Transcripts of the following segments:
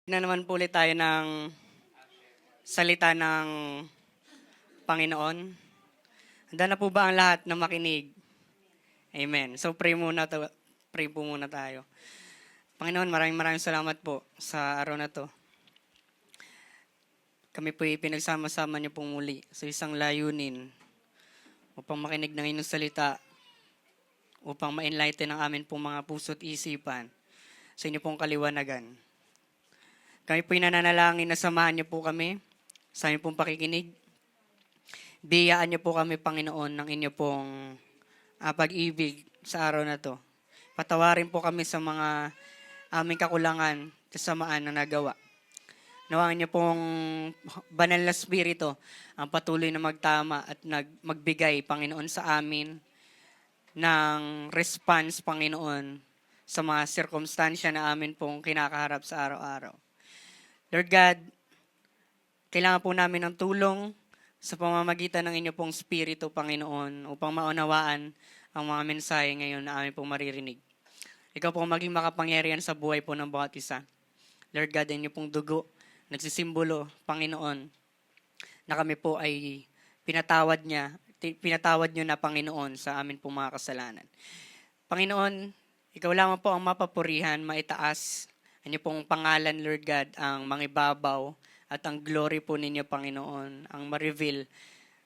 Na naman po ulit tayo ng salita ng Panginoon. Handa na po ba ang lahat na makinig? Amen. So pray po muna tayo. Panginoon, maraming salamat po sa araw na to. Kami po pinagsama-sama niyo pong muli sa isang layunin upang makinig ng inyong salita, upang ma-enlighten ang amin pong mga puso't isipan sa inyo pong kaliwanagan. Kami po'y nananalangin na samahan niyo po kami sa inyo pong pakikinig. Biyaan niyo po kami, Panginoon, ng inyo pong pag-ibig sa araw na to. Patawarin po kami sa mga aming kakulangan, kasamaan na nagawa. Nawaan niyo pong banal na spirito ang patuloy na magtama at magbigay, Panginoon, sa amin ng response, Panginoon, sa mga sirkumstansya na amin pong kinakaharap sa araw-araw. Lord God, kailangan po namin ng tulong sa pamamagitan ng inyo pong Spirito, Panginoon, upang maunawaan ang mga mensahe ngayon na amin pong maririnig. Ikaw po maging makapangyarihan sa buhay po ng bawat isa. Lord God, inyo pong dugo, nagsisimbolo, Panginoon, na kami po ay pinatawad nyo na, Panginoon, sa amin pong mga kasalanan. Panginoon, ikaw lamang po ang mapapurihan, maitaas, inyo pong pangalan, Lord God, ang mangibabaw at ang glory po ninyo, Panginoon, ang ma-reveal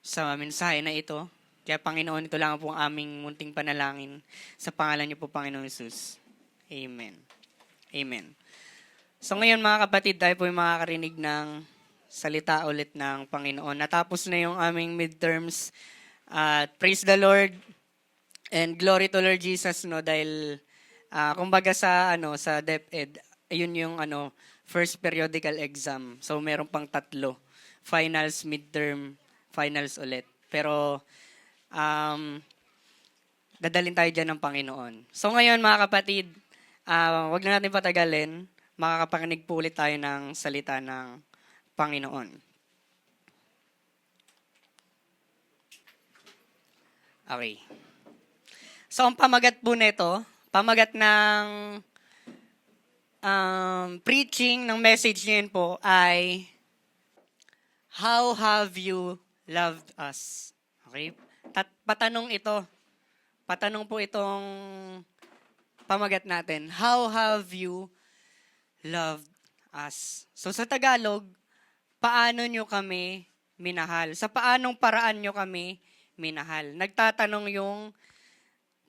sa mensahe na ito. Kaya, Panginoon, ito lang po ang aming munting panalangin sa pangalan niyo po, Panginoon Jesus. Amen. Amen. So ngayon, mga kapatid, tayo po yung makakarinig ng salita ulit ng Panginoon. Natapos na yung aming midterms. Praise the Lord and glory to Lord Jesus, no, dahil kumbaga sa DepEd, ayun yung first periodical exam. So meron pang 3. Finals, midterm, finals ulit. Pero dadalhin tayo dyan ng Panginoon. So ngayon, mga kapatid, wag na natin patagalin. Makakapakinig po ulit tayo ng salita ng Panginoon. Okay. So ang pamagat po nito, pamagat ng preaching ng message niyan po ay how have you loved us? Okay? Patanong ito. Patanong po itong pamagat natin. How have you loved us? So sa Tagalog, paano nyo kami minahal? Sa paanong paraan nyo kami minahal? Nagtatanong yung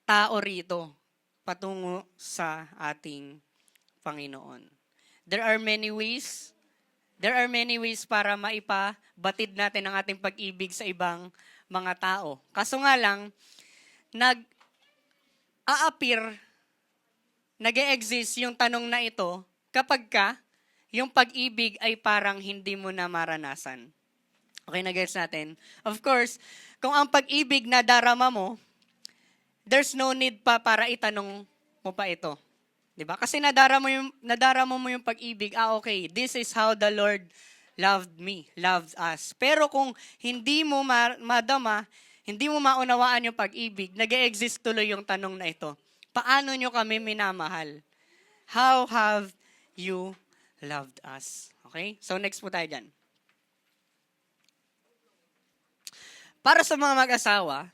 tao rito patungo sa ating Panginoon. There are many ways para maipabatid natin ang ating pag-ibig sa ibang mga tao. Kaso nga lang, nag-e-exist yung tanong na ito kapag yung pag-ibig ay parang hindi mo na maranasan. Okay, na-gets natin? Of course, kung ang pag-ibig na darama mo, there's no need pa para itanong mo pa ito. Diba? Kasi nadarama mo yung pag-ibig, okay, this is how the Lord loved me, loved us. Pero kung hindi mo madama, hindi mo maunawaan yung pag-ibig, nag-e-exist tuloy yung tanong na ito. Paano nyo kami minamahal? How have you loved us? Okay? So next po tayo dyan. Para sa mga mag-asawa,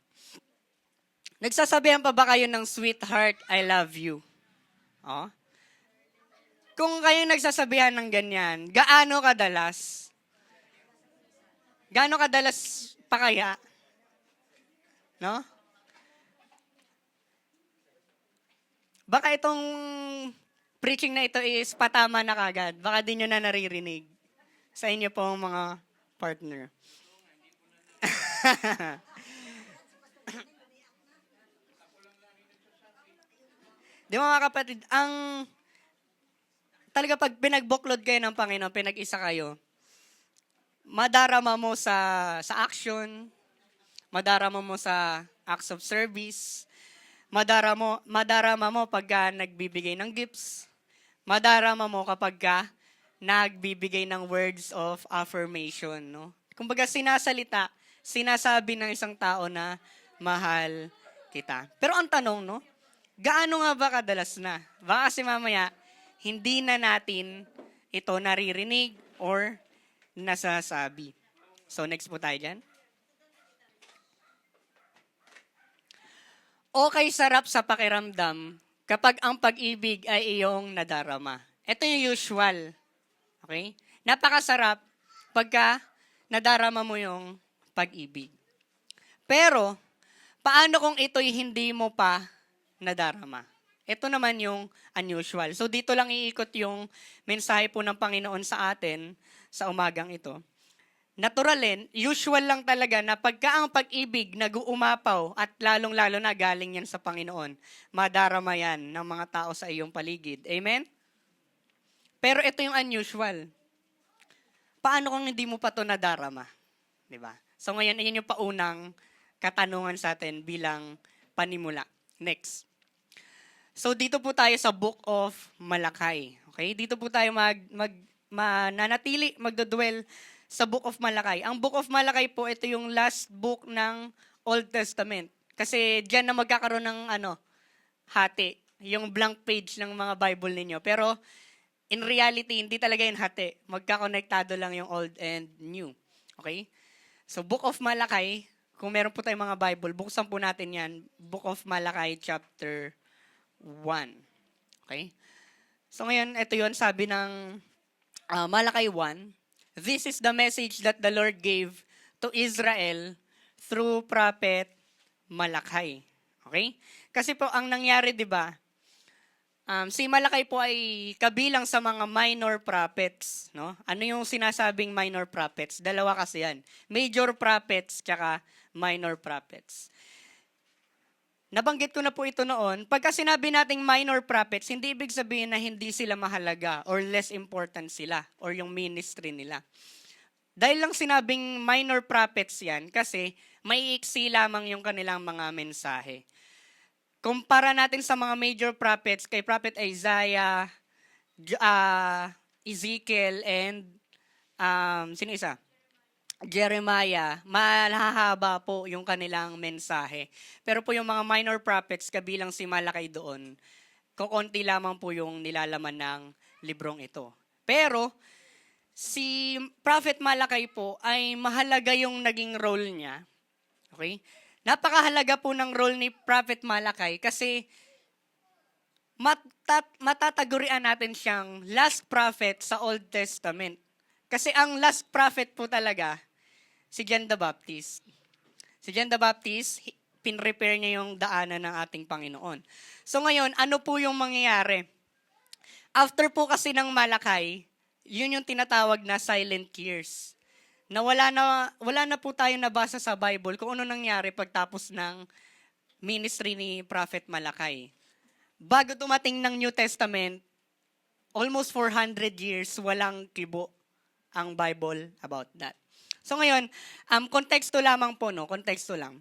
nagsasabihan pa ba kayo ng sweetheart, I love you? Oh. Kung kayo nagsasabihan ng ganyan, gaano kadalas? Gaano kadalas pa kaya? No? Baka itong preaching na ito is patama na kagad. Baka di nyo na naririnig sa inyo pong mga partner. Di ba mga kapatid, talaga pag pinagbuklod kayo ng Panginoon, pinag-isa kayo, madarama mo sa action, madarama mo sa acts of service, madarama mo pagka nagbibigay ng gifts, madarama mo kapag nagbibigay ng words of affirmation, no? Kumbaga sinasabi ng isang tao na mahal kita. Pero ang tanong, no? Gaano nga ba kadalas na? Baka kasi mamaya, hindi na natin ito naririnig or nasasabi. So next po tayo dyan. Okay, sarap sa pakiramdam kapag ang pag-ibig ay iyong nadarama. Ito yung usual. Okay? Napakasarap pagka nadarama mo yung pag-ibig. Pero, paano kung ito'y hindi mo pa nadarama? Ito naman yung unusual. So dito lang iikot yung mensahe po ng Panginoon sa atin sa umagang ito. Naturalin, usual lang talaga na pagka ang pag-ibig nag-uumapaw at lalong-lalo na galing yan sa Panginoon, madarama yan ng mga tao sa iyong paligid. Amen? Pero ito yung unusual. Paano kung hindi mo pa ito nadarama? Diba? So ngayon, yun yung paunang katanungan sa atin bilang panimula. Next. So dito po tayo sa Book of Malakay. Okay? Dito po tayo mananatili, magdodwell sa Book of Malakay. Ang Book of Malakay po, ito yung last book ng Old Testament. Kasi diyan na magkakaroon ng hati, yung blank page ng mga Bible ninyo. Pero in reality, hindi talaga yung hati. Magkakonektado lang yung old and new. Okay? So Book of Malakay, kung meron po tayong mga Bible, buksan po natin yan. Book of Malakay chapter 1. Okay? So ngayon, ito yun, sabi ng Malakay 1, "This is the message that the Lord gave to Israel through prophet Malakay." Okay? Kasi po, ang nangyari, di ba, si Malakay po ay kabilang sa mga minor prophets. No? Ano yung sinasabing minor prophets? Dalawa kasi yan. Major prophets tsaka minor prophets. Nabanggit ko na po ito noon. Pagka sinabi nating minor prophets, hindi ibig sabihin na hindi sila mahalaga or less important sila or yung ministry nila. Dahil lang sinabing minor prophets yan kasi maiiksi lamang yung kanilang mga mensahe. Kumpara natin sa mga major prophets, kay Prophet Isaiah, Ezekiel, and sino isa? Jeremiah, mahahaba po yung kanilang mensahe. Pero po yung mga minor prophets, kabilang si Malakay doon, kukunti lamang po yung nilalaman ng librong ito. Pero, si Prophet Malakay po ay mahalaga yung naging role niya. Okay? Napakahalaga po ng role ni Prophet Malakay kasi matatagurian natin siyang last prophet sa Old Testament. Kasi ang last prophet po talaga, si John the Baptist. Si John the Baptist, pinrepare niya yung daanan ng ating Panginoon. So ngayon, ano po yung mangyayari? After po kasi ng Malakay, yun yung tinatawag na silent years. Na wala na po tayo nabasa sa Bible kung ano nangyari pagtapos ng ministry ni Prophet Malakay. Bago dumating ng New Testament, almost 400 years, walang kibo ang Bible about that. So ngayon, konteksto lamang po, no? Konteksto lang.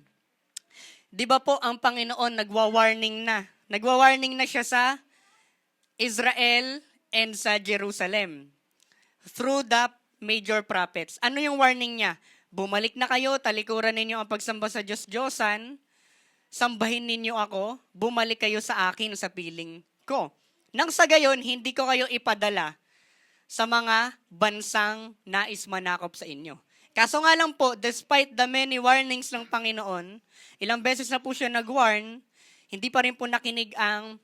Di ba po ang Panginoon nagwa-warning na? Nagwa-warning na siya sa Israel and sa Jerusalem through the major prophets. Ano yung warning niya? Bumalik na kayo, talikuran ninyo ang pagsamba sa Diyos-Diyosan, sambahin ninyo ako, bumalik kayo sa akin sa piling ko. Nang sa gayon, hindi ko kayo ipadala sa mga bansang nais manakop sa inyo. Kaso nga lang po, despite the many warnings ng Panginoon, ilang beses na po siya nag-warn, hindi pa rin po nakinig ang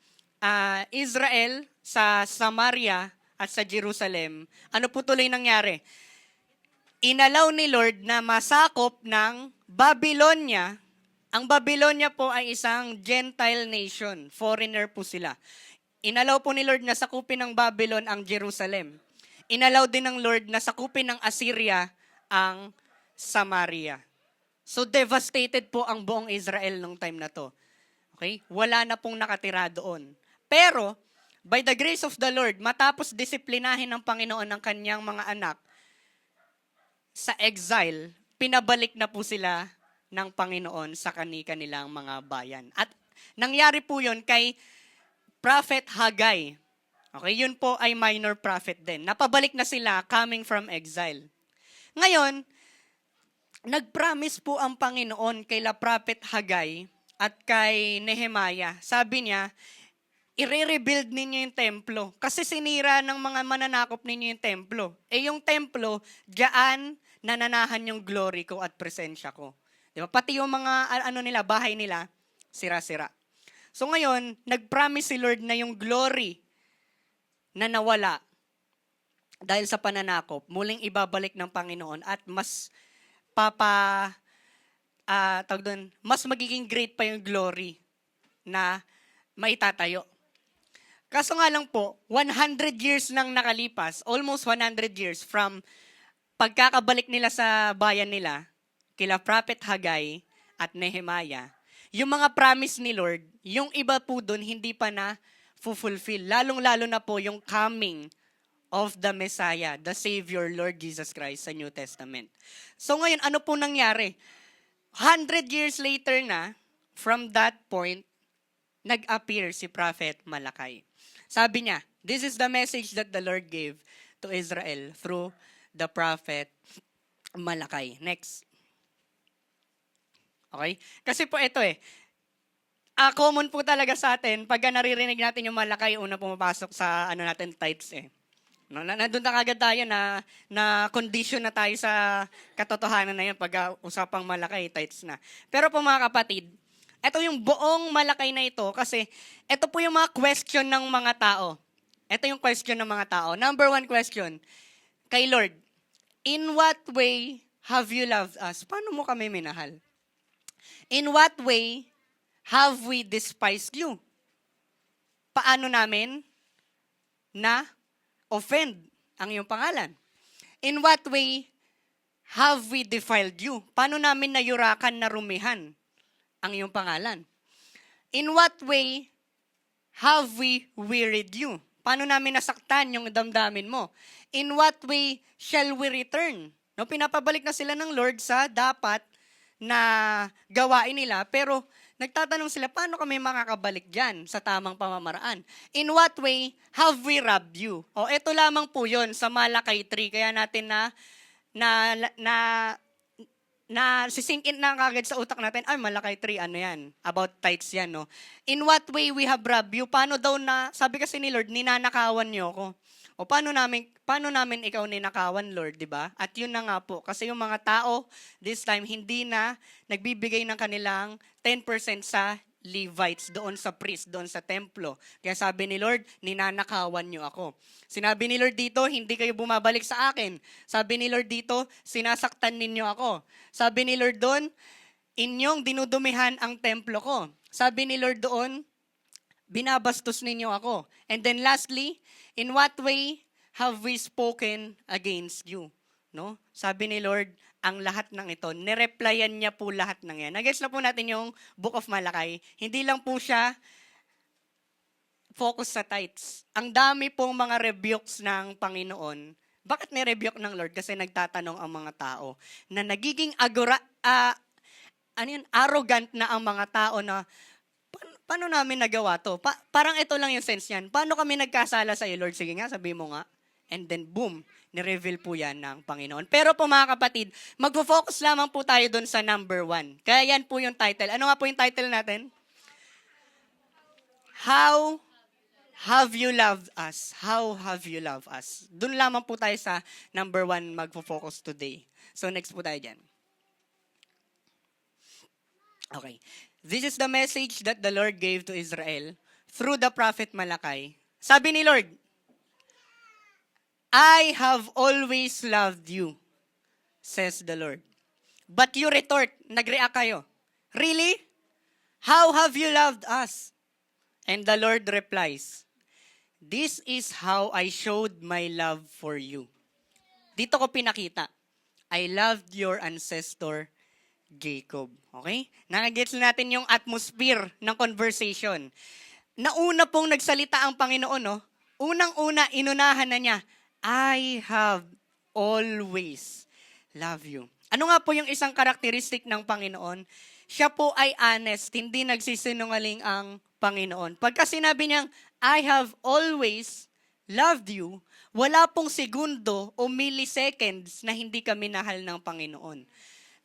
Israel sa Samaria at sa Jerusalem. Ano po tuloy nangyari? Inalaw ni Lord na masakop ng Babylonia. Ang Babylonia po ay isang Gentile nation. Foreigner po sila. Inalaw po ni Lord na sakupin ng Babylon ang Jerusalem. Inalaw din ng Lord na sakupin ng Assyria ang Samaria. So devastated po ang buong Israel nung time na to. Okay? Wala na pong nakatira doon. Pero, by the grace of the Lord, matapos disiplinahin ng Panginoon ng kanyang mga anak sa exile, pinabalik na po sila ng Panginoon sa kanilang mga bayan. At nangyari po yun kay Prophet Haggai. Okay, yun po ay minor prophet din. Napabalik na sila coming from exile. Ngayon, nag-promise po ang Panginoon kay la Prophet Haggai at kay Nehemiah. Sabi niya, i-rebuild ninyo yung templo. Kasi sinira ng mga mananakop ninyo yung templo. Yung templo, diyan nananahan yung glory ko at presensya ko. Di ba? Pati yung mga bahay nila, sira-sira. So ngayon, nag-promise si Lord na yung glory na nawala dahil sa pananakop, muling ibabalik ng Panginoon at mas mas magiging great pa yung glory na maitatayo. Kaso nga lang po, 100 years nang nakalipas, almost 100 years from pagkakabalik nila sa bayan nila, kila Prophet Haggai at Nehemiah, yung mga promise ni Lord, yung iba po dun hindi pa na fulfill. Lalong-lalo na po yung coming of the Messiah, the Savior, Lord Jesus Christ sa New Testament. So ngayon, ano po nangyari? 100 years later na, from that point, nag-appear si Prophet Malakay. Sabi niya, this is the message that the Lord gave to Israel through the Prophet Malakay. Next. Okay? Kasi po ito common po talaga sa atin, pag naririnig natin yung Malakay, una pumapasok sa tithes No, nandun na kagad tayo na condition na tayo sa katotohanan na yun pag usapang Malakay, tithes na. Pero po mga kapatid, ito yung buong Malakay na ito kasi ito po yung mga question ng mga tao. Ito yung question ng mga tao. Number 1 question, kay Lord, in what way have you loved us? Paano mo kami minahal? In what way have we despised you? Paano namin na offend ang iyong pangalan? In what way have we defiled you? Paano namin nayurakan na rumihan ang iyong pangalan? In what way have we wearied you? Paano namin nasaktan yung damdamin mo? In what way shall we return? No, pinapabalik na sila ng Lord sa dapat na gawain nila, pero nagtatanong sila, paano kami makakabalik dyan sa tamang pamamaraan? In what way have we robbed you? O, ito lamang po yun sa Malakay 3. Kaya natin sisink in na kagad sa utak natin, Malakay 3, ano yan? About tithes yan, no? In what way we have robbed you? Paano daw sabi kasi ni Lord, ninanakawan niyo ako. O paano namin ikaw ninakawan, Lord, di ba? At yun na nga po, kasi yung mga tao, this time, hindi na nagbibigay ng kanilang 10% sa Levites, doon sa priest, doon sa templo. Kaya sabi ni Lord, ninanakawan niyo ako. Sinabi ni Lord dito, hindi kayo bumabalik sa akin. Sabi ni Lord dito, sinasaktan ninyo ako. Sabi ni Lord doon, inyong dinudumihan ang templo ko. Sabi ni Lord doon, binabastos ninyo ako. And then lastly, in what way have we spoken against you? No? Sabi ni Lord, ang lahat ng ito, nireplyan niya po lahat ng yan. Nag-gets na po natin yung Book of Malakay. Hindi lang po siya focus sa tithes. Ang dami pong mga rebukes ng Panginoon. Bakit ni-rebuke ng Lord? Kasi nagtatanong ang mga tao na nagiging arrogant na ang mga tao na paano namin nagawa to? Parang ito lang yung sense niyan. Paano kami nagkasala sa iyo, Lord? Sige nga, sabi mo nga. And then boom, ni-reveal po yan ng Panginoon. Pero po mga kapatid, magfo-focus lamang po tayo doon sa number 1. Kaya yan po yung title. Ano nga po yung title natin? How have you loved us? How have you loved us? Doon lamang po tayo sa number 1 magfo-focus today. So next po tayo dyan. Okay. This is the message that the Lord gave to Israel through the prophet Malakay. Sabi ni Lord, I have always loved you, says the Lord. But you retort, nag-react kayo. Really? How have you loved us? And the Lord replies, this is how I showed my love for you. Dito ko pinakita, I loved your ancestor, Jacob. Okay? Nakagets natin yung atmosphere ng conversation. Nauna pong nagsalita ang Panginoon, no? Unang-una, inunahan na niya, I have always loved you. Ano nga po yung isang karakteristik ng Panginoon? Siya po ay honest, hindi nagsisinungaling ang Panginoon. Pagka sinabi niyang, I have always loved you, wala pong segundo o milliseconds na hindi ka minahal ng Panginoon.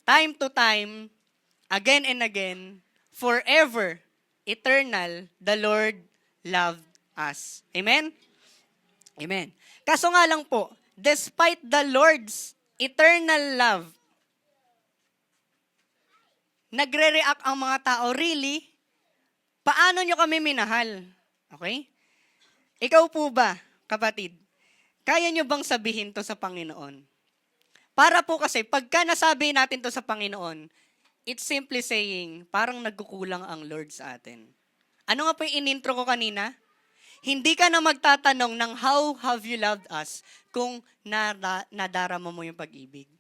Time to time, again and again, forever, eternal, the Lord loved us. Amen? Amen. Kaso nga lang po, despite the Lord's eternal love, nagre-react ang mga tao, really? Paano nyo kami minahal? Okay? Ikaw po ba, kapatid, kaya nyo bang sabihin to sa Panginoon? Para po kasi, pagka nasabi natin to sa Panginoon, it's simply saying, parang nagkukulang ang Lord sa atin. Ano nga po yung in-intro ko kanina? Hindi ka na magtatanong ng how have you loved us kung nadarama mo yung pag-ibig.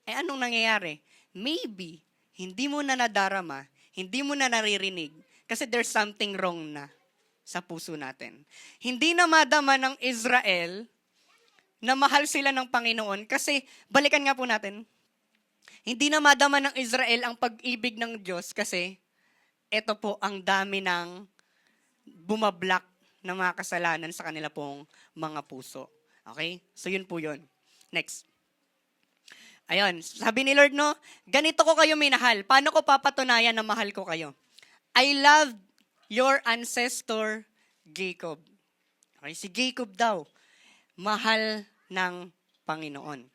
Eh anong nangyayari? Maybe, hindi mo na nadarama, hindi mo na naririnig, kasi there's something wrong na sa puso natin. Hindi na madama ng Israel na mahal sila ng Panginoon kasi, balikan nga po natin, hindi na madama ng Israel ang pag-ibig ng Diyos kasi ito po ang dami ng bumablock ng mga kasalanan sa kanila pong mga puso. Okay? So yun po yun. Next. Ayun, sabi ni Lord, no, ganito ko kayo minahal. Paano ko papatunayan na mahal ko kayo? I loved your ancestor Jacob. Okay, si Jacob daw, mahal ng Panginoon.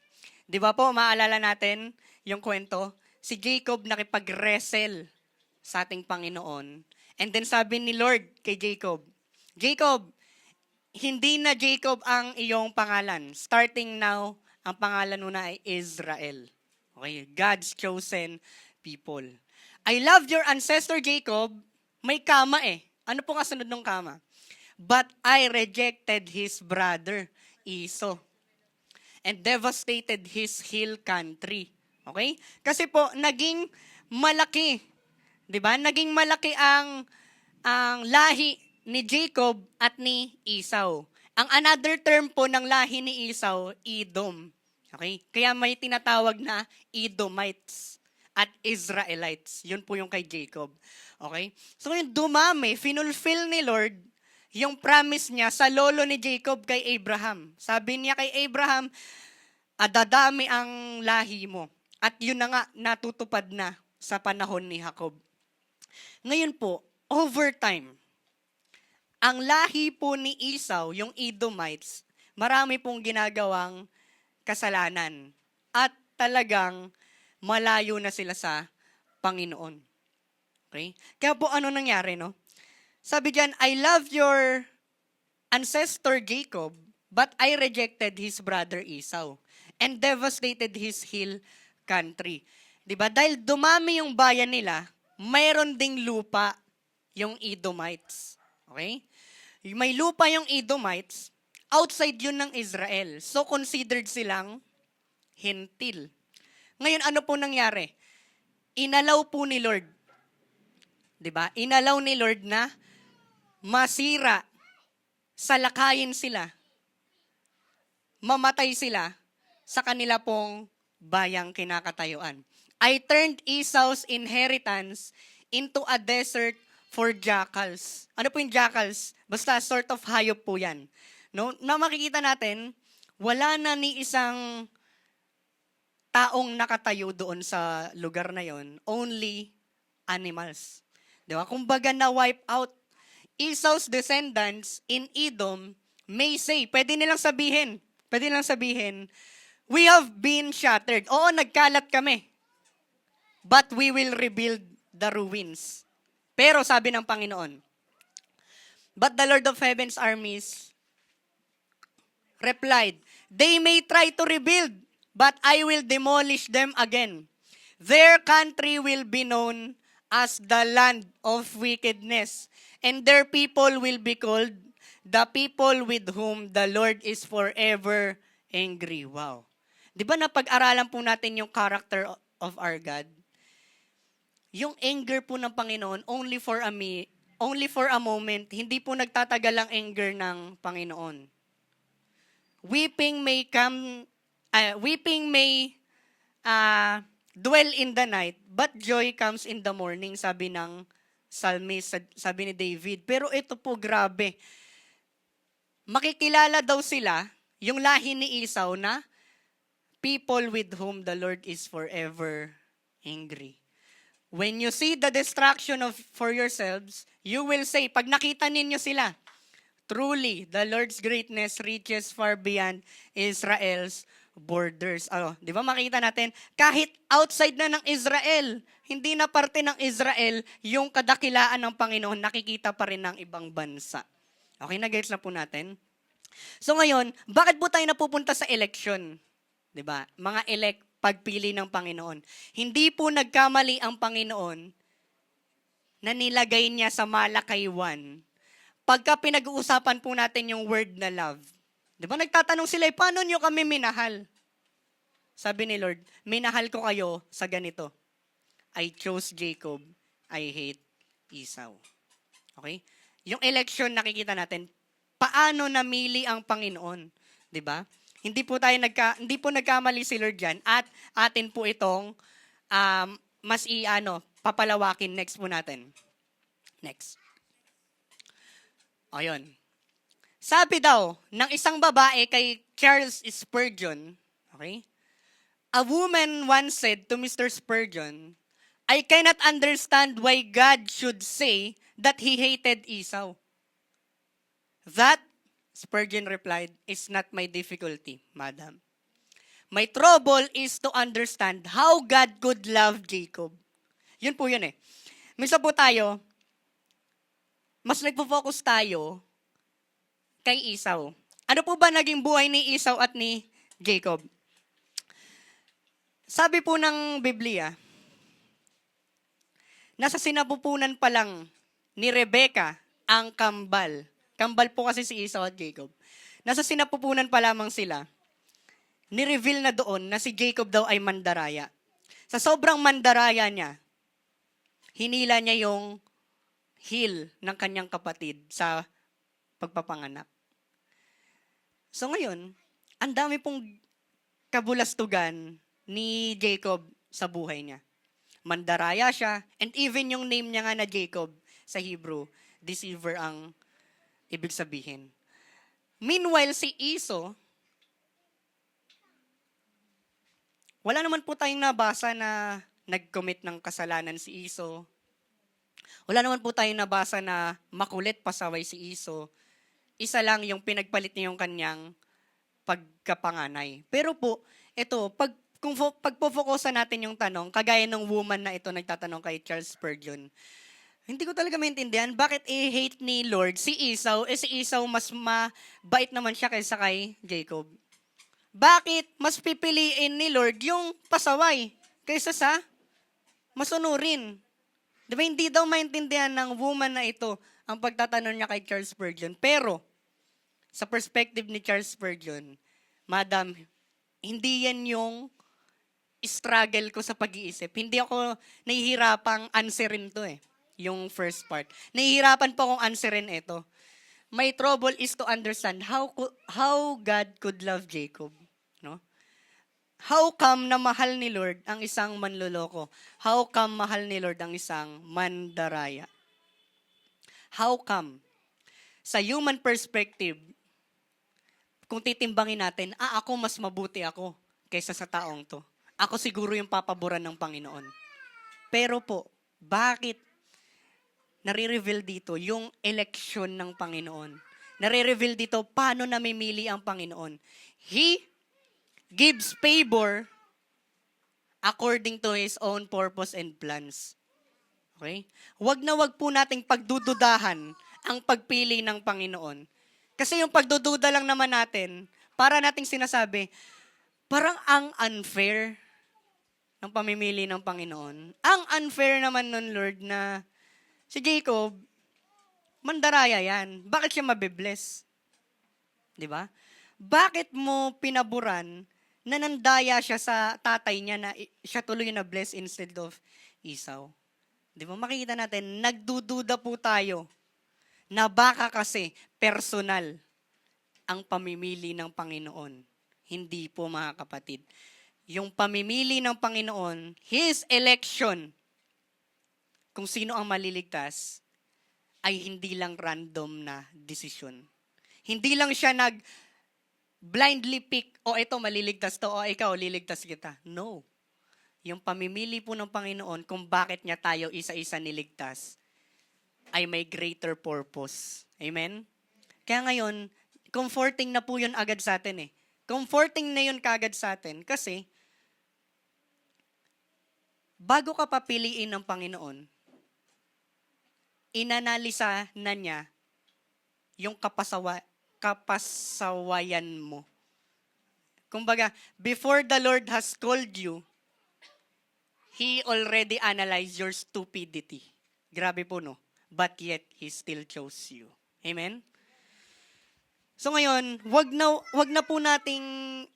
Di ba po, maalala natin yung kwento? Si Jacob nakipag-wrestle sa ating Panginoon. And then sabi ni Lord kay Jacob, Jacob, hindi na Jacob ang iyong pangalan. Starting now, ang pangalan mo na ay Israel. Okay, God's chosen people. I loved your ancestor Jacob. May kama eh. Ano po nga sunod ng kama? But I rejected his brother Esau and devastated his hill country. Okay? Kasi po, naging malaki. 'Di ba? Naging malaki ang lahi ni Jacob at ni Esau. Ang another term po ng lahi ni Esau, Edom. Okay? Kaya may tinatawag na Edomites at Israelites. Yun po yung kay Jacob. Okay? So yung dumami, finulfill ni Lord yung promise niya sa lolo ni Jacob kay Abraham. Sabi niya kay Abraham, dadami ang lahi mo. At yun na nga, natutupad na sa panahon ni Jacob. Ngayon po, over time, ang lahi po ni Esau, yung Edomites, marami pong ginagawang kasalanan. At talagang malayo na sila sa Panginoon. Okay? Kaya po ano nangyari, no? Sabi diyan, I love your ancestor Jacob, but I rejected his brother Esau and devastated his hill country. 'Di ba? Dahil dumami yung bayan nila, mayroon ding lupa yung Edomites. Okay? May lupa yung Edomites, outside yun ng Israel. So considered silang hentil. Ngayon, ano po nangyari? Inalaw po ni Lord. 'Di ba? Inalaw ni Lord na masira, salakayin sila, mamatay sila sa kanila pong bayang kinakatayuan. I turned Esau's inheritance into a desert for jackals. Ano po yung jackals? Basta sort of hayop po yan. No? Na makikita natin, wala na ni isang taong nakatayo doon sa lugar na yon, only animals. Di ba? Kumbaga na-wipe out. Esau's descendants in Edom may say, pwede nilang sabihin, we have been shattered. Oo, nagkalat kami. But we will rebuild the ruins. Pero sabi ng Panginoon, but the Lord of Heaven's armies replied, they may try to rebuild, but I will demolish them again. Their country will be known as the land of wickedness, and their people will be called the people with whom the Lord is forever angry. Wow. Di ba napag-aralan po natin yung character of our God? Yung anger po ng Panginoon, only for a moment, hindi po nagtatagal ang anger ng Panginoon. Weeping may dwell in the night, but joy comes in the morning, sabi ng psalmist, sabi ni David. Pero ito po, grabe. Makikilala daw sila, yung lahi ni Esau na, people with whom the Lord is forever angry. When you see the destruction of for yourselves, you will say, pag nakita ninyo sila, truly, the Lord's greatness reaches far beyond Israel's borders. Di ba makita natin, kahit outside na ng Israel, hindi na parte ng Israel, yung kadakilaan ng Panginoon, nakikita pa rin ng ibang bansa. Okay, na-gets na po natin? So ngayon, bakit po tayo napupunta sa election? Di ba? Mga pagpili ng Panginoon. Hindi po nagkamali ang Panginoon na nilagay niya sa Malakay 1 pagka pinag-uusapan po natin yung word na love. Di ba nagtatanong sila, paano nyo kami minahal? Sabi ni Lord, minahal ko kayo sa ganito. I chose Jacob, I hate Esau. Okay? Yung election nakikita natin, paano namili ang Panginoon? Di ba? Hindi po nagkamali si Lord diyan at atin po itong papalawakin next po natin. Next. Ayun. Sabi daw ng isang babae kay Charles Spurgeon, okay? A woman once said to Mr. Spurgeon, I cannot understand why God should say that he hated Esau. That, Spurgeon replied, is not my difficulty, madam. My trouble is to understand how God could love Jacob. Yun po yun eh. Minsan po tayo, mas nagpo-focus tayo kay Esau. Ano po ba naging buhay ni Esau at ni Jacob? Sabi po ng Biblia, nasa sinapupunan pa lang ni Rebecca ang kambal. Kambal po kasi si Esau at Jacob. Nasa sinapupunan pa lamang sila, ni-reveal na doon na si Jacob daw ay mandaraya. Sa sobrang mandaraya niya, hinila niya yung heel ng kanyang kapatid sa pagpapanganak. So ngayon, ang dami pong kabulastugan ni Jacob sa buhay niya. Mandaraya siya, and even yung name niya nga na Jacob sa Hebrew, deceiver ang ibig sabihin. Meanwhile, si Esau, wala naman po tayong nabasa na nag-commit ng kasalanan si Esau. Wala naman po tayong nabasa na makulit pasaway si Esau. Isa lang yung pinagpalit niya yung kanyang pagkapanganay. Pero po, ito, kung pagpo-focusan natin yung tanong, kagaya ng woman na ito nagtatanong kay Charles Spurgeon, hindi ko talaga maintindihan bakit i-hate ni Lord si Esau, si Esau mas mabait naman siya kaysa kay Jacob. Bakit mas pipiliin ni Lord yung pasaway kaysa sa masunurin? Di ba hindi daw maintindihan ng woman na ito ang pagtatanong niya kay Charles Spurgeon. Pero, sa perspective ni Charles Spurgeon, Madam, hindi yan yung struggle ko sa pag-iisip. Hindi ako nahihirapang answerin to eh. Yung first part. Nahihirapan po akong answerin ito. My trouble is to understand how God could love Jacob. No? How come na mahal ni Lord ang isang manloloko? How come mahal ni Lord ang isang mandaraya? How come? Sa human perspective, kung titimbangin natin, ako mas mabuti ako kaysa sa taong to. Ako siguro yung papaboran ng Panginoon. Pero po, bakit nare-reveal dito yung eleksyon ng Panginoon? Nare-reveal dito paano namimili ang Panginoon. He gives favor according to His own purpose and plans. Okay? Wag na wag po nating pagdududahan ang pagpili ng Panginoon. Kasi yung pagdududa lang naman natin, para nating sinasabi, parang ang unfair ng pamimili ng Panginoon. Ang unfair naman nun, Lord, na si Jacob, mandaraya yan. Bakit siya mabibless? Di ba? Bakit mo pinaburan na nandaya siya sa tatay niya na siya tuloy na bless instead of Esau? Di ba? Makikita natin, nagdududa po tayo na baka kasi personal ang pamimili ng Panginoon. Hindi po, mga kapatid. Yung pamimili ng Panginoon, His election, kung sino ang maliligtas, ay hindi lang random na desisyon. Hindi lang siya blindly pick, ito maliligtas to, ikaw liligtas kita. No. yung pamimili po ng Panginoon kung bakit niya tayo isa-isa niligtas ay may greater purpose. Amen? Kaya ngayon, comforting na po yun agad sa atin eh. Comforting na yun kagad sa atin kasi bago ka papiliin ng Panginoon, inanalisa na niya yung kapasawayan mo. Kumbaga, before the Lord has called you, He already analyzed your stupidity. Grabe po, no? But yet, He still chose you. Amen? So ngayon, wag na po nating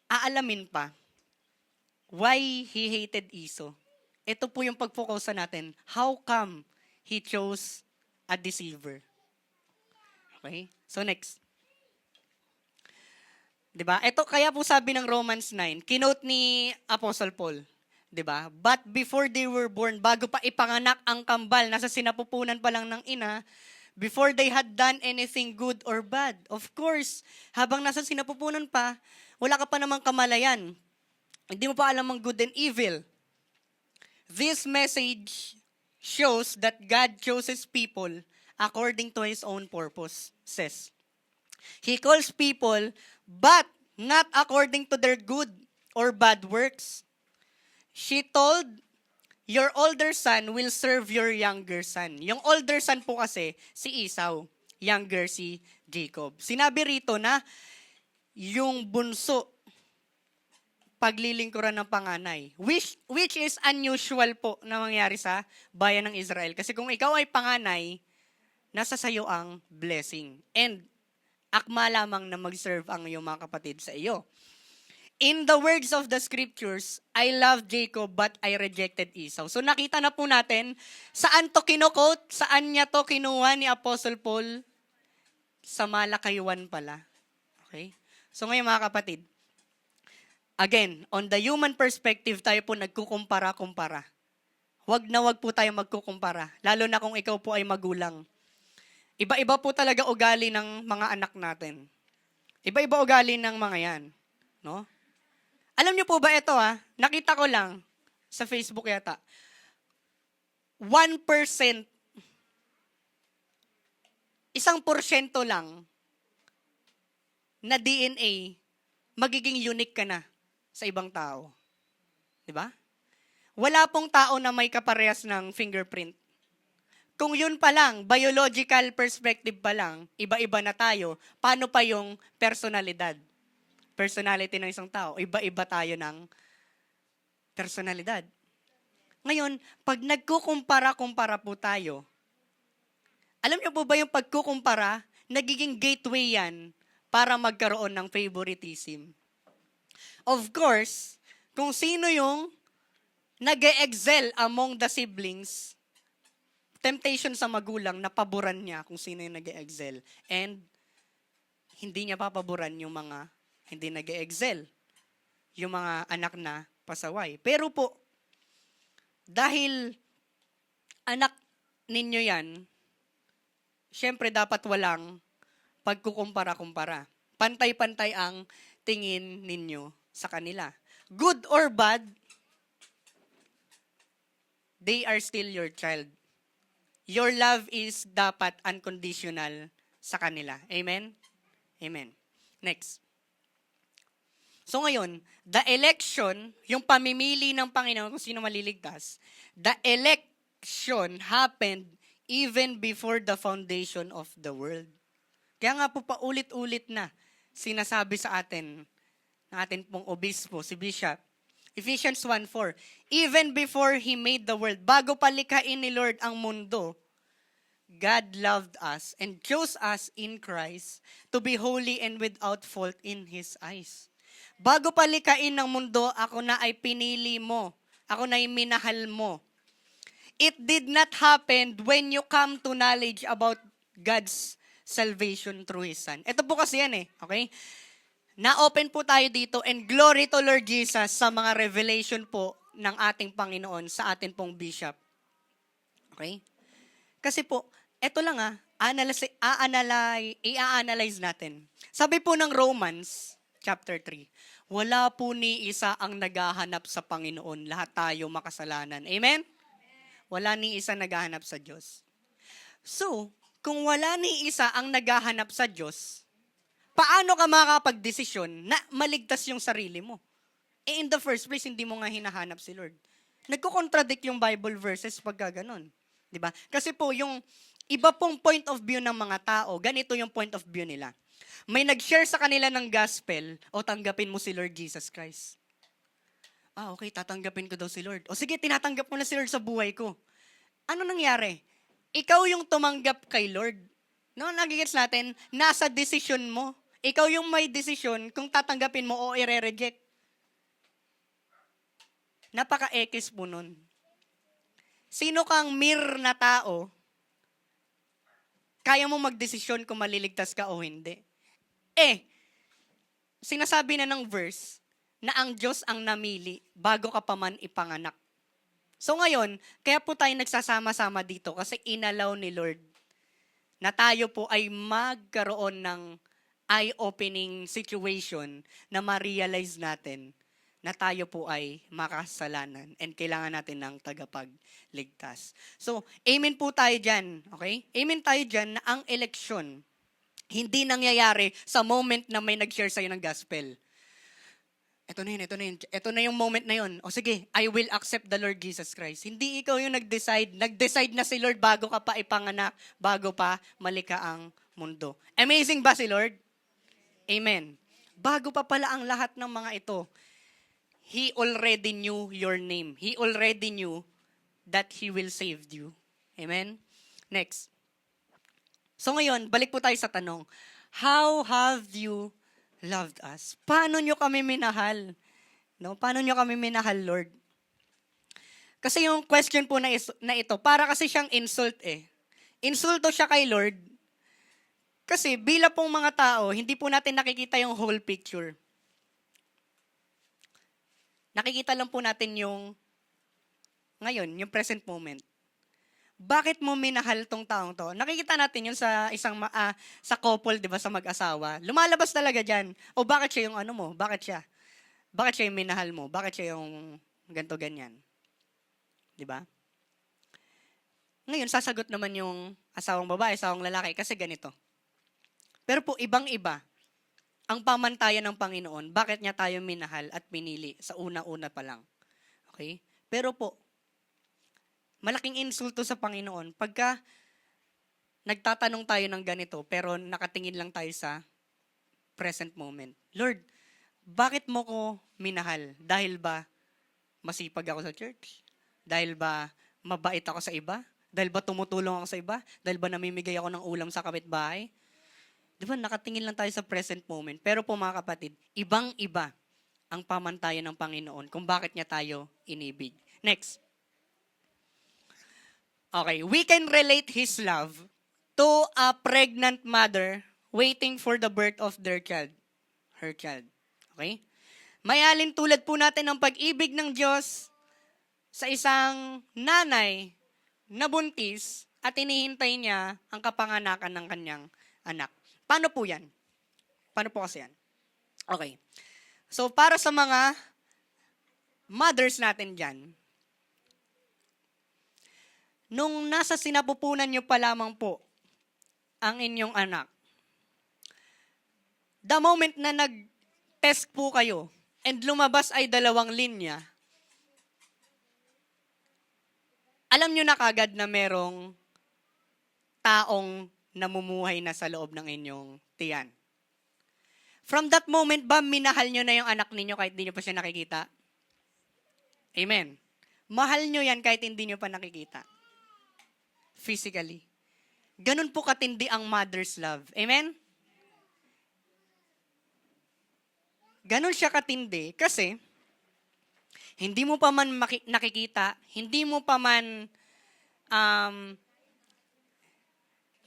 aalamin pa why He hated Esau. Ito po yung pag-focus natin. How come He chose a deceiver? Okay? So next. 'Di ba? Ito kaya po sabi ng Romans 9, kinote ni Apostle Paul, 'di ba? But before they were born, bago pa ipanganak ang kambal, nasa sinapupunan pa lang ng ina, before they had done anything good or bad. Of course, habang nasa sinapupunan pa, wala ka pa namang kamalayan. Hindi mo pa alam ang good and evil. This message shows that God chooses people according to His own purpose, says. He calls people, but not according to their good or bad works. She told, your older son will serve your younger son. Yung older son po kasi, si Esau. Younger si Jacob. Sinabi rito na, yung bunso, paglilingkuran ng panganay. Which is unusual po na mangyari sa bayan ng Israel. Kasi kung ikaw ay panganay, nasa sayo ang blessing. And akma lamang na mag-serve ang iyong mga kapatid sa iyo. In the words of the scriptures, I loved Jacob but I rejected Esau. So nakita na po natin, saan to kino-quote, saan niya to kinuha ni Apostle Paul? Sa Malakayuan pala. Okay? So ngayon mga kapatid, again, on the human perspective, tayo po nagkukumpara-kumpara. Wag po tayo magkukumpara, lalo na kung ikaw po ay magulang. Iba-iba po talaga ugali ng mga anak natin. Iba-iba ugali ng mga yan. No? Alam niyo po ba ito nakita ko lang sa Facebook yata. 1%, 1% lang na DNA, magiging unique ka na sa ibang tao. Diba? Wala pong tao na may kaparehas ng fingerprint. Kung yun pa lang, biological perspective pa lang, iba-iba na tayo, paano pa yung personalidad? Personality ng isang tao, iba-iba tayo ng personalidad. Ngayon, pag nagkukumpara-kumpara po tayo, alam niyo po ba yung pagkukumpara, nagiging gateway yan para magkaroon ng favoritism. Of course, kung sino yung nag-excel among the siblings, temptation sa magulang na paboran niya kung sino yung nag-excel. And hindi niya papaboran yung mga hindi nag-excel. Yung mga anak na pasaway. Pero po, dahil anak ninyo yan, syempre dapat walang pagkukumpara-kumpara. Pantay-pantay ang tingin ninyo sa kanila. Good or bad, they are still your child. Your love is dapat unconditional sa kanila. Amen? Amen. Next. So ngayon, the election, yung pamimili ng Panginoon kung sino maliligtas, the election happened even before the foundation of the world. Kaya nga po paulit-ulit na sinasabi sa atin, ng atin pong obispo, si Bishop, Ephesians 1:4, even before He made the world, bago palikhain ni Lord ang mundo, God loved us and chose us in Christ to be holy and without fault in His eyes. Bago palikhain ng mundo, ako na ay pinili mo. Ako na ay minahal mo. It did not happen when you come to knowledge about God's salvation through His Son. Ito po kasi yan okay? Na-open po tayo dito and glory to Lord Jesus sa mga revelation po ng ating Panginoon sa atin pong bishop. Okay? Kasi po, eto lang i-analyze natin. Sabi po ng Romans chapter 3, Wala po ni isa ang naghahanap sa Panginoon. Lahat tayo makasalanan. Amen? Wala ni isa naghahanap sa Diyos. So, kung wala ni isa ang naghahanap sa Diyos, paano ka makakapagdesisyon na maligtas yung sarili mo? Eh in the first place, hindi mo nga hinahanap si Lord. Nagko-contradict yung Bible verses pagka ganun. Diba? Kasi po, yung iba pong point of view ng mga tao, ganito yung point of view nila. May nag-share sa kanila ng gospel, o tanggapin mo si Lord Jesus Christ. Okay, tatanggapin ko daw si Lord. O sige, tinatanggap mo na si Lord sa buhay ko. Ano nangyari? Ikaw yung tumanggap kay Lord. No, nagigets natin, nasa desisyon mo. Ikaw yung may desisyon kung tatanggapin mo o i-reject. Napaka-ekis po nun. Sino kang mere na tao, kaya mo magdesisyon kung maliligtas ka o hindi? Sinasabi na ng verse na ang Diyos ang namili bago ka pa man ipanganak. So ngayon, kaya po tayo nagsasama-sama dito kasi inalaw ni Lord na tayo po ay magkaroon ng eye-opening situation na ma-realize natin na tayo po ay makasalanan and kailangan natin ng tagapagligtas. So, amen po tayo dyan. Okay? Amen tayo dyan na ang eleksyon hindi nangyayari sa moment na may nag-share sa'yo ng gospel. Ito na yung moment na yun. O sige, I will accept the Lord Jesus Christ. Hindi ikaw yung nag-decide. Nag-decide na si Lord bago ka pa ipanganak, bago pa malika ang mundo. Amazing ba si Lord? Amen. Bago pa pala ang lahat ng mga ito, He already knew your name. He already knew that He will save you. Amen? Next. So ngayon, balik po tayo sa tanong. How have you loved us? Paano nyo kami minahal? No? Paano nyo kami minahal, Lord? Kasi yung question po na ito, para kasi siyang insult eh. Insulto siya kay Lord. Kasi bilang pong mga tao, hindi po natin nakikita yung whole picture. Nakikita lang po natin yung ngayon, yung present moment. Bakit mo minahal tong taong to? Nakikita natin yun sa sa couple, 'di ba, sa mag-asawa. Lumalabas talaga diyan. O bakit siya yung ano mo? Bakit siya? Bakit siya yung minahal mo? Bakit siya yung ganto ganyan? 'Di ba? Ngayon sasagot naman yung asawang babae, asawang lalaki kasi ganito. Pero po ibang-iba ang pamantayan ng Panginoon. Bakit niya tayo minahal at pinili sa una-una pa lang? Okay? Pero po malaking insulto sa Panginoon pagka nagtatanong tayo ng ganito pero nakatingin lang tayo sa present moment. Lord, bakit mo ko minahal? Dahil ba masipag ako sa church? Dahil ba mabait ako sa iba? Dahil ba tumutulong ako sa iba? Dahil ba namimigay ako ng ulam sa kapitbahay? Di ba, nakatingin lang tayo sa present moment. Pero po mga kapatid, ibang-iba ang pamantayan ng Panginoon kung bakit niya tayo inibig. Next. Okay, we can relate His love to a pregnant mother waiting for the birth of her child. Okay? Mayalin tulad po natin ng pag-ibig ng Diyos sa isang nanay na buntis at hinihintay niya ang kapanganakan ng kanyang anak. Paano po yan? Paano po kasi yan? Okay. So, para sa mga mothers natin dyan, nung nasa sinapupunan nyo pa lamang po ang inyong anak, the moment na nag-test po kayo and lumabas ay 2 linya, alam nyo na kagad na merong taong namumuhay na sa loob ng inyong tiyan. From that moment ba, minahal nyo na yung anak ninyo kahit hindi nyo pa siya nakikita? Amen. Mahal nyo yan kahit hindi nyo pa nakikita. Physically. Ganun po katindi ang mother's love. Amen? Ganun siya katindi kasi hindi mo pa man nakikita, hindi mo pa man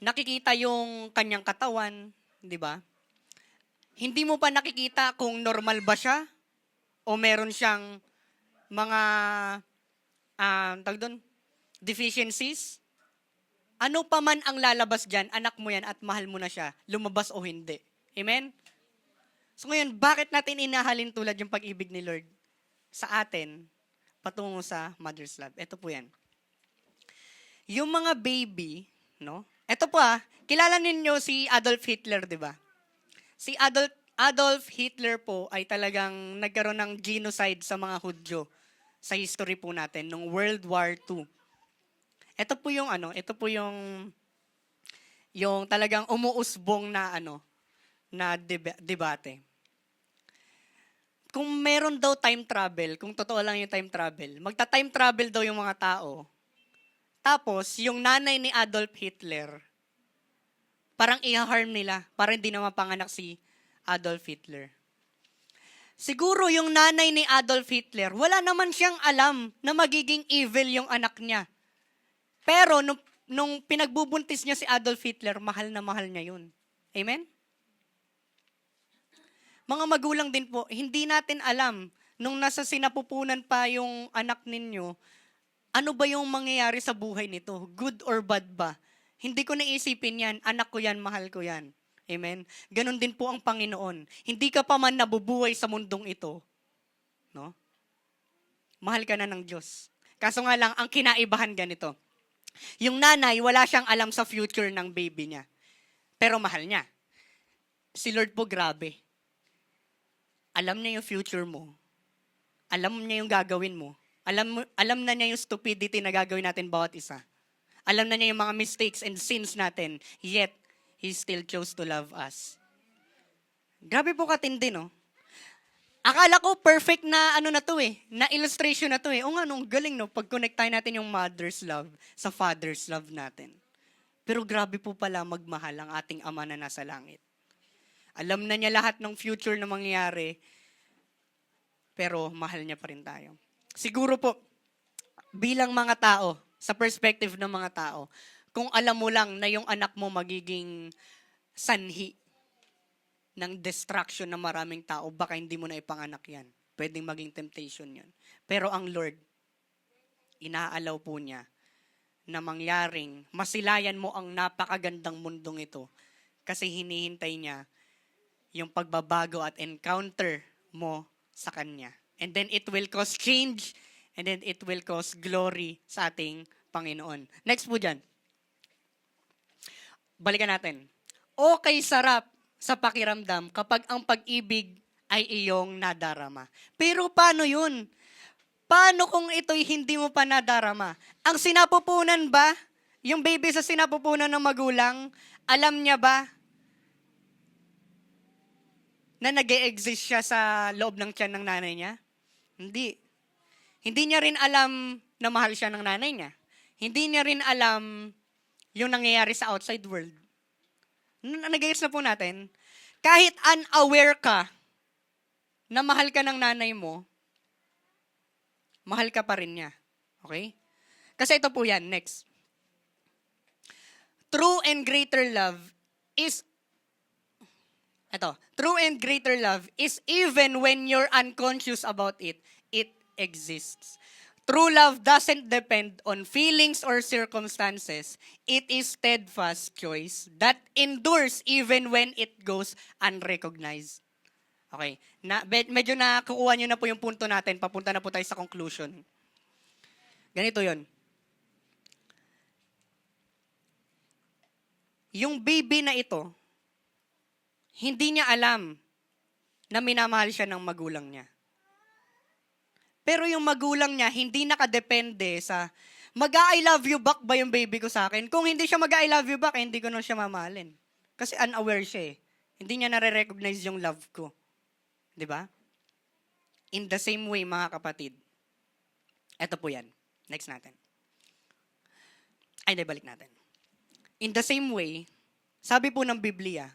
nakikita yung kanyang katawan, di ba? Hindi mo pa nakikita kung normal ba siya o meron siyang mga deficiencies. Ano pa man ang lalabas dyan, anak mo yan at mahal mo na siya, lumabas o hindi. Amen? So ngayon, bakit natin inahalin tulad yung pag-ibig ni Lord sa atin patungo sa mother's love? Ito po yan. Yung mga baby, no? Ito po kilala ninyo si Adolf Hitler, di ba? Si Adolf Hitler po ay talagang nagkaroon ng genocide sa mga Hudyo sa history po natin nung World War II. Ito po yung yung talagang umuusbong na na debate. Kung meron daw time travel, kung totoo lang yung time travel, magta-time travel daw yung mga tao. Tapos, yung nanay ni Adolf Hitler, parang i-harm nila para hindi na mapanganak si Adolf Hitler. Siguro yung nanay ni Adolf Hitler, wala naman siyang alam na magiging evil yung anak niya. Pero nung pinagbubuntis niya si Adolf Hitler, mahal na mahal niya yun. Amen? Mga magulang din po, hindi natin alam nung nasa sinapupunan pa yung anak ninyo, ano ba yung mangyayari sa buhay nito? Good or bad ba? Hindi ko naisipin yan. Anak ko yan, mahal ko yan. Amen? Ganon din po ang Panginoon. Hindi ka pa man nabubuhay sa mundong ito. No? Mahal ka na ng Diyos. Kaso nga lang, ang kinaibahan ganito. Yung nanay, wala siyang alam sa future ng baby niya. Pero mahal niya. Si Lord po, grabe. Alam niya yung future mo. Alam niya yung gagawin mo. Alam na niya yung stupidity na gagawin natin bawat isa. Alam na niya yung mga mistakes and sins natin. Yet, He still chose to love us. Grabe po katindi, no? Akala ko perfect na na to na illustration na to O nga, galing, no? Pag-connect tayo natin yung mother's love sa father's love natin. Pero grabe po pala magmahal ang ating Ama na nasa langit. Alam na niya lahat ng future na mangyayari, pero mahal niya pa rin tayo. Siguro po, bilang mga tao, sa perspective ng mga tao, kung alam mo lang na yung anak mo magiging sanhi ng destruction ng maraming tao, baka hindi mo na ipanganak yan. Pwedeng maging temptation yan. Pero ang Lord, inaalaw po niya na mangyaring masilayan mo ang napakagandang mundong ito kasi hinihintay niya yung pagbabago at encounter mo sa Kanya. And then it will cause change and then it will cause glory sa ating Panginoon. Next po dyan. Balikan natin. Okay, sarap sa pakiramdam kapag ang pag-ibig ay iyong nadarama. Pero paano yun? Paano kung ito'y hindi mo pa nadarama? Ang sinapupunan ba? Yung baby sa sinapupunan ng magulang, alam niya ba na nag-e-exist siya sa loob ng tiyan ng nanay niya? Hindi. Hindi niya rin alam na mahal siya ng nanay niya. Hindi niya rin alam yung nangyayari sa outside world. Nag-gets na po natin. Kahit unaware ka na mahal ka ng nanay mo, mahal ka pa rin niya. Okay? Kasi ito po yan, next. True and greater love is even when you're unconscious about it, it exists. True love doesn't depend on feelings or circumstances. It is steadfast choice that endures even when it goes unrecognized. Okay. Medyo nakukuha nyo na po yung punto natin. Papunta na po tayo sa conclusion. Ganito yon. Yung baby na ito, hindi niya alam na minamahal siya ng magulang niya. Pero yung magulang niya, hindi nakadepende sa mag-I love you back ba yung baby ko sa akin? Kung hindi siya mag-I love you back, hindi ko na siya mamahalin. Kasi unaware siya Hindi niya nare-recognize yung love ko. 'Di ba? In the same way, mga kapatid. Ito po yan. Next natin. Ay, balik natin. In the same way, sabi po ng Biblia,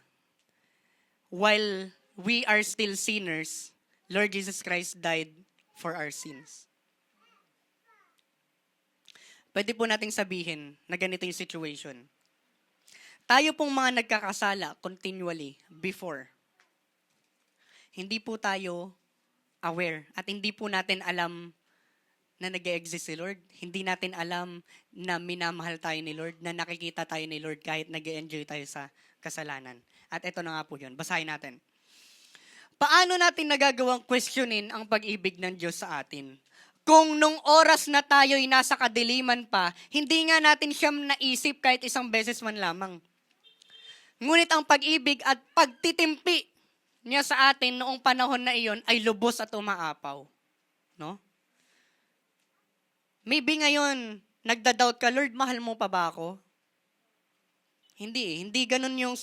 while we are still sinners, Lord Jesus Christ died for our sins. Pwede po nating sabihin na ganito yung situation. Tayo pong mga nagkakasala continually before. Hindi po tayo aware at hindi po natin alam na nag-e-exist si Lord. Hindi natin alam na minamahal tayo ni Lord, na nakikita tayo ni Lord kahit nag-e-enjoy tayo sa kasalanan. At ito na nga po yun. Basahin natin. Paano natin nagagawang questionin ang pag-ibig ng Diyos sa atin? Kung nung oras na tayo'y nasa kadiliman pa, hindi nga natin siya naisip kahit isang beses man lamang. Ngunit ang pag-ibig at pagtitimpi niya sa atin noong panahon na iyon ay lubos at umaapaw. No? Maybe ngayon, nagda-doubt ka, Lord, mahal mo pa ba ako? Hindi ganun yung,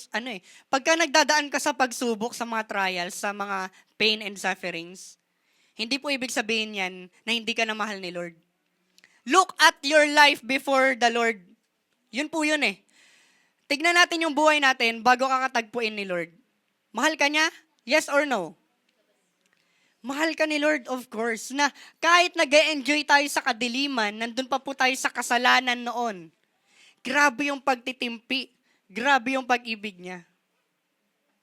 Pagka nagdadaan ka sa pagsubok, sa mga trials, sa mga pain and sufferings, hindi po ibig sabihin yan na hindi ka na mahal ni Lord. Look at your life before the Lord. Yun po yun eh. Tignan natin yung buhay natin bago ka katagpuin ni Lord. Mahal ka niya? Yes or no? Mahal ka ni Lord, of course, na kahit nag-e-enjoy tayo sa kadiliman, nandun pa po tayo sa kasalanan noon. Grabe yung pagtitimpi. Grabe yung pag-ibig niya.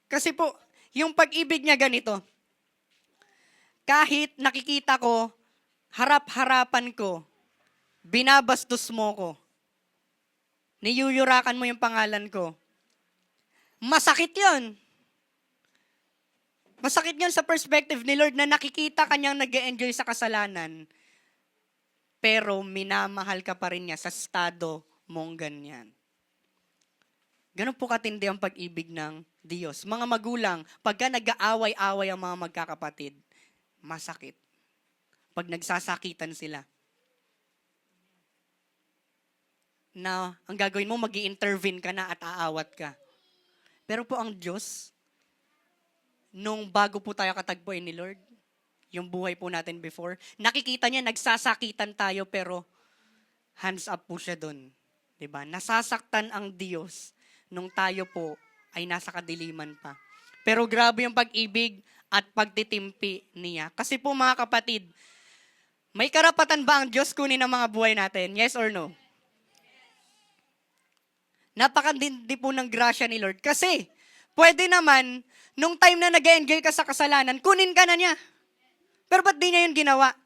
Kasi po, yung pag-ibig niya ganito. Kahit nakikita ko, harap-harapan ko, binabastos mo ko, niyuyurakan mo yung pangalan ko. Masakit yun. Masakit yun sa perspective ni Lord na nakikita kanyang nag-e-enjoy sa kasalanan, pero minamahal ka pa rin niya sa estado mong ganyan. Ganun po katindi ang pag-ibig ng Diyos. Mga magulang, pagka nag-aaway-away ang mga magkakapatid, masakit. Pag nagsasakitan sila. Na ang gagawin mo, mag-i-intervene ka na at aawat ka. Pero po ang Diyos, nung bago po tayo katagpuin ni Lord, yung buhay po natin before, nakikita niya, nagsasakitan tayo, pero hands up po siya dun. Diba? Nasasaktan ang Diyos nung tayo po ay nasa kadiliman pa. Pero grabe yung pag-ibig at pagtitimpi niya. Kasi po mga kapatid, may karapatan ba ang Diyos kunin ang mga buhay natin? Yes or no? Napakatindi po ng grasya ni Lord. Kasi, pwede naman, nung time na nag-enjoy ka sa kasalanan, kunin ka na niya. Pero ba't di niya yun ginawa?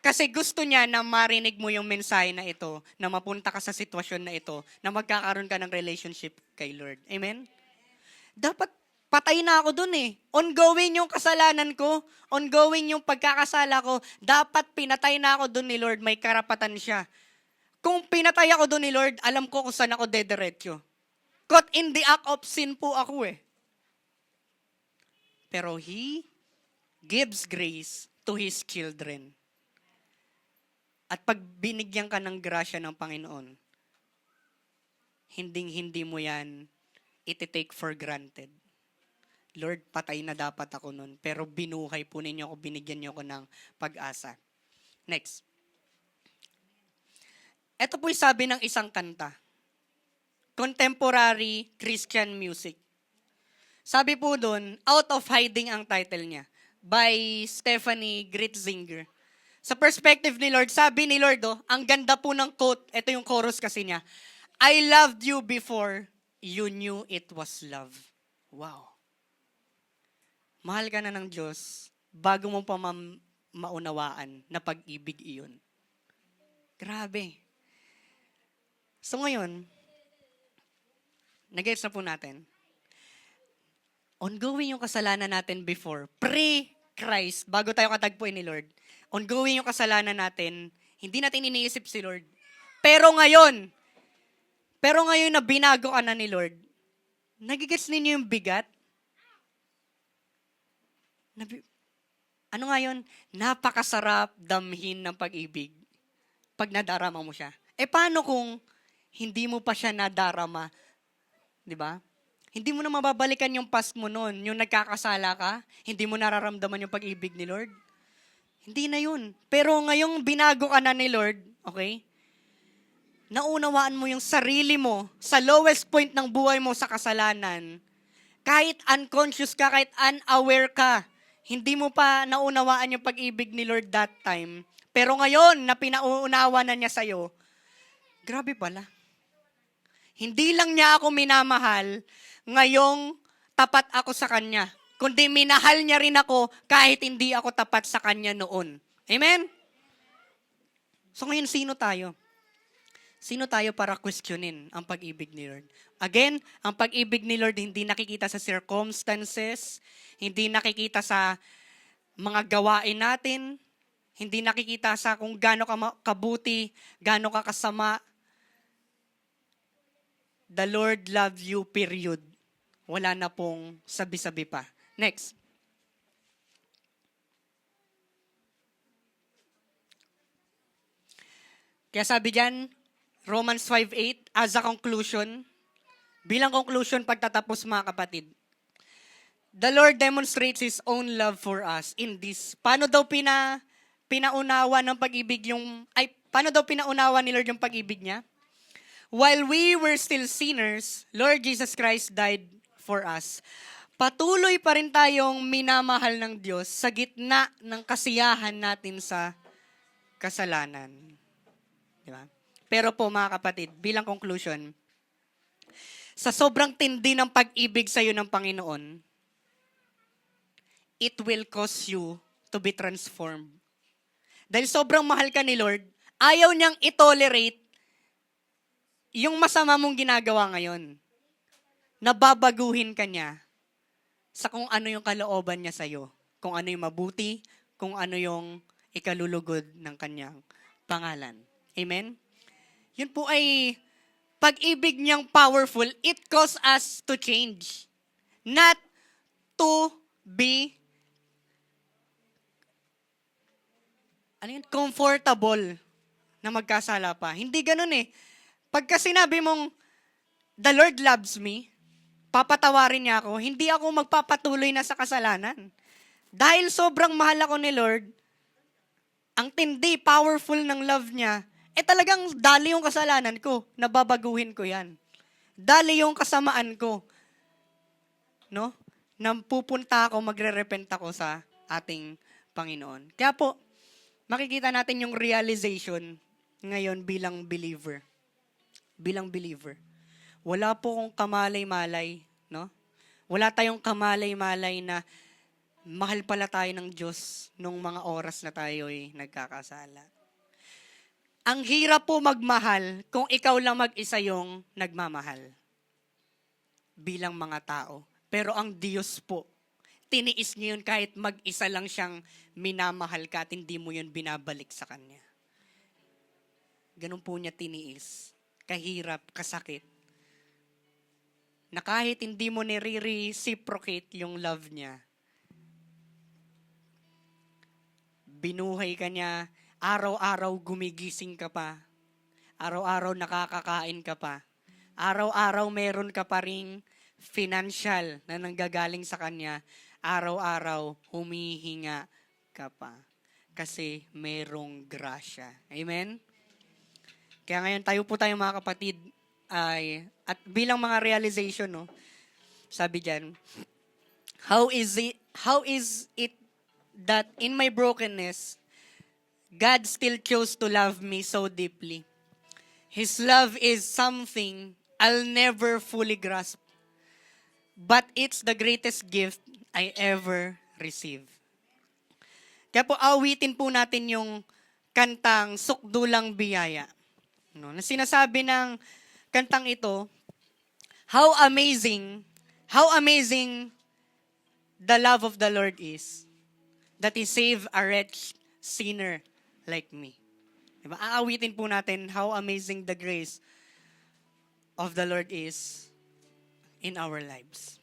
Kasi gusto niya na marinig mo yung mensahe na ito, na mapunta ka sa sitwasyon na ito, na magkakaroon ka ng relationship kay Lord. Amen? Dapat patay na ako dun eh. Ongoing yung kasalanan ko, ongoing yung pagkakasala ko, dapat pinatay na ako dun ni Lord, may karapatan siya. Kung pinatay ako dun ni Lord, alam ko kung saan ako dederetyo. Caught in the act of sin po ako eh. Pero He gives grace to His children. At pag binigyan ka ng grasya ng Panginoon, hindi mo yan iti-take for granted. Lord, patay na dapat ako nun, pero binuhay po ninyo ako, binigyan niyo ako ng pag-asa. Next. Ito po'y sabi ng isang kanta. Contemporary Christian music. Sabi po doon, Out of Hiding ang title niya, by Stephanie Gritzinger. Sa perspective ni Lord, sabi ni Lord, ang ganda po ng quote, ito yung chorus kasi niya, I loved you before you knew it was love. Wow. Mahal ka na ng Diyos bago mo pa maunawaan na pag-ibig iyon. Grabe. So ngayon, nag-gets na po natin. Ongoing yung kasalanan natin before, pre-Christ, bago tayo katagpuin ni Lord. Ongoing yung kasalanan natin, hindi natin iniisip si Lord. Pero ngayon na binago ka na ni Lord, nagigets ninyo yung bigat? Ano nga yun? Napakasarap damhin ng pag-ibig pag nadarama mo siya. Paano kung hindi mo pa siya nadarama? Diba? Hindi mo na mababalikan yung past mo noon, yung nagkakasala ka, hindi mo nararamdaman yung pag-ibig ni Lord. Hindi na yun. Pero ngayong binago ka na ni Lord, okay? Naunawaan mo yung sarili mo sa lowest point ng buhay mo sa kasalanan. Kahit unconscious ka, kahit unaware ka, hindi mo pa naunawaan yung pag-ibig ni Lord that time. Pero ngayon, na pinauunawa na niya sa'yo, grabe pala. Hindi lang niya ako minamahal, ngayong tapat ako sa Kanya. Kundi minahal niya rin ako kahit hindi ako tapat sa Kanya noon. Amen? So ngayon, sino tayo? Sino tayo para questionin ang pag-ibig ni Lord? Again, ang pag-ibig ni Lord hindi nakikita sa circumstances, hindi nakikita sa mga gawain natin, hindi nakikita sa kung gaano ka kabuti, gaano ka kasama. The Lord loves you, period. Wala na pong sabi-sabi pa. Next. Kaya sabi diyan, Romans 5:8, as a conclusion, bilang conclusion pagtatapos mga kapatid, the Lord demonstrates His own love for us in this. Paano daw pinaunawa ng pag-ibig paano daw pinaunawa ni Lord yung pag-ibig niya? While we were still sinners, Lord Jesus Christ died for us. Patuloy pa rin tayong minamahal ng Diyos sa gitna ng kasiyahan natin sa kasalanan. Di ba? Pero po mga kapatid, bilang conclusion, sa sobrang tindi ng pag-ibig sa iyo ng Panginoon, it will cause you to be transformed. Dahil sobrang mahal ka ni Lord, ayaw niyang itolerate yung masama mong ginagawa ngayon. Nababaguhin ka niya sa kung ano yung kalooban niya sa iyo. Kung ano yung mabuti, kung ano yung ikalulugod ng kanyang pangalan. Amen? Yun po ay pag-ibig niyang powerful. It causes us to change. Not to be comfortable na magkasala pa. Hindi ganun eh. Pagka sinabi mong, the Lord loves me, papatawarin niya ako, hindi ako magpapatuloy na sa kasalanan. Dahil sobrang mahal ako ni Lord, ang tindi, powerful ng love niya, talagang dali yung kasalanan ko, nababaguhin ko yan. Dali yung kasamaan ko, no? Nang pupunta ako, magre-repent ako sa ating Panginoon. Kaya po, makikita natin yung realization ngayon bilang believer. Bilang believer. Wala po kong kamalay-malay, no? Wala tayong kamalay-malay na mahal pala tayo ng Diyos nung mga oras na tayo ay nagkakasala. Ang hirap po magmahal kung ikaw lang mag-isa yung nagmamahal bilang mga tao. Pero ang Diyos po, tiniis niya yun kahit mag-isa lang siyang minamahal ka at hindi mo yun binabalik sa Kanya. Ganun po niya tiniis. Kahirap, kasakit. Na kahit hindi mo nire-reciprocate yung love niya, binuhay ka niya, araw-araw gumigising ka pa. Araw-araw nakakakain ka pa. Araw-araw meron ka pa ring financial na nanggagaling sa Kanya. Araw-araw humihinga ka pa. Kasi merong grasya. Amen? Kaya ngayon tayo po tayo mga kapatid at bilang mga realization, no, sabi diyan, how is it that in my brokenness, God still chose to love me so deeply? His love is something I'll never fully grasp. But it's the greatest gift I ever receive. Kaya po awitin po natin yung kantang Sukdulang Biyaya. No, na sinasabi ng kantang ito, how amazing the love of the Lord is, that He saved a wretched sinner like me. Diba? Aawitin po natin how amazing the grace of the Lord is in our lives.